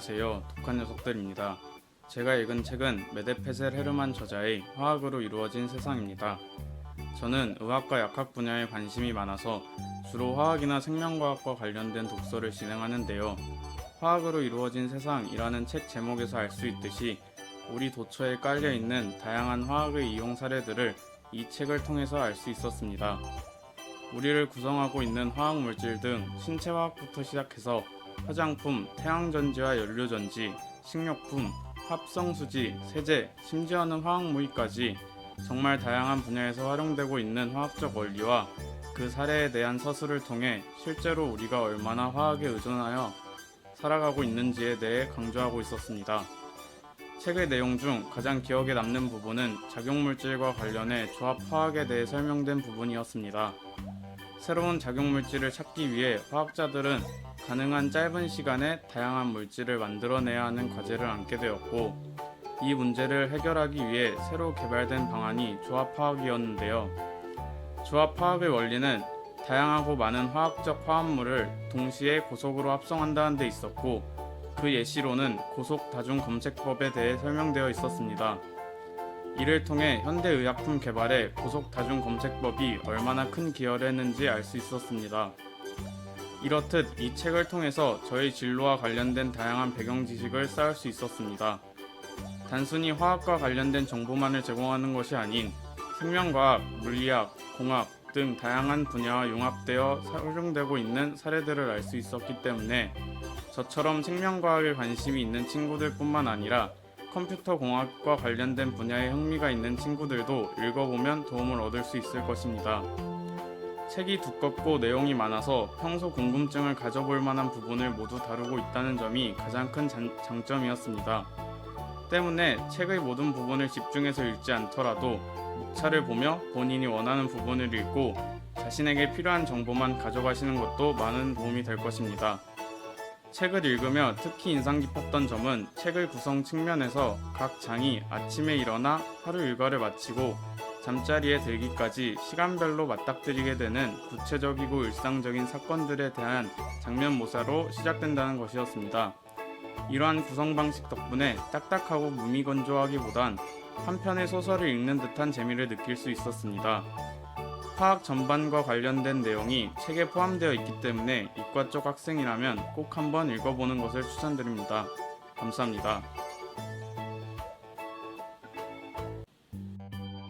안녕하세요. 독한 녀석들입니다. 제가 읽은 책은 메데페셀 헤르만 저자의 화학으로 이루어진 세상입니다. 저는 의학과 약학 분야에 관심이 많아서 주로 화학이나 생명과학과 관련된 독서를 진행하는데요. 화학으로 이루어진 세상이라는 책 제목에서 알 수 있듯이 우리 도처에 깔려있는 다양한 화학의 이용 사례들을 이 책을 통해서 알 수 있었습니다. 우리를 구성하고 있는 화학 물질 등 신체화학부터 시작해서 화장품, 태양전지와 연료전지, 식료품, 합성수지, 세제, 심지어는 화학무기까지 정말 다양한 분야에서 활용되고 있는 화학적 원리와 그 사례에 대한 서술을 통해 실제로 우리가 얼마나 화학에 의존하여 살아가고 있는지에 대해 강조하고 있었습니다. 책의 내용 중 가장 기억에 남는 부분은 작용물질과 관련해 조합화학에 대해 설명된 부분이었습니다. 새로운 작용물질을 찾기 위해 화학자들은 가능한 짧은 시간에 다양한 물질을 만들어내야 하는 과제를 안게 되었고, 이 문제를 해결하기 위해 새로 개발된 방안이 조합화학이었는데요. 조합화학의 원리는 다양하고 많은 화학적 화합물을 동시에 고속으로 합성한다는 데 있었고, 그 예시로는 고속다중검색법에 대해 설명되어 있었습니다. 이를 통해 현대의약품 개발에 고속다중검색법이 얼마나 큰 기여를 했는지 알 수 있었습니다. 이렇듯 이 책을 통해서 저희 진로와 관련된 다양한 배경 지식을 쌓을 수 있었습니다. 단순히 화학과 관련된 정보만을 제공하는 것이 아닌 생명과학, 물리학, 공학 등 다양한 분야와 융합되어 활용되고 있는 사례들을 알 수 있었기 때문에 저처럼 생명과학에 관심이 있는 친구들뿐만 아니라 컴퓨터 공학과 관련된 분야에 흥미가 있는 친구들도 읽어보면 도움을 얻을 수 있을 것입니다. 책이 두껍고 내용이 많아서 평소 궁금증을 가져볼 만한 부분을 모두 다루고 있다는 점이 가장 큰 장점이었습니다. 때문에 책의 모든 부분을 집중해서 읽지 않더라도 목차를 보며 본인이 원하는 부분을 읽고 자신에게 필요한 정보만 가져가시는 것도 많은 도움이 될 것입니다. 책을 읽으며 특히 인상 깊었던 점은 책의 구성 측면에서 각 장이 아침에 일어나 하루 일과를 마치고 잠자리에 들기까지 시간별로 맞닥뜨리게 되는 구체적이고 일상적인 사건들에 대한 장면 묘사로 시작된다는 것이었습니다. 이러한 구성 방식 덕분에 딱딱하고 무미건조하기보단 한 편의 소설을 읽는 듯한 재미를 느낄 수 있었습니다. 화학 전반과 관련된 내용이 책에 포함되어 있기 때문에 이과 쪽 학생이라면 꼭 한번 읽어보는 것을 추천드립니다. 감사합니다.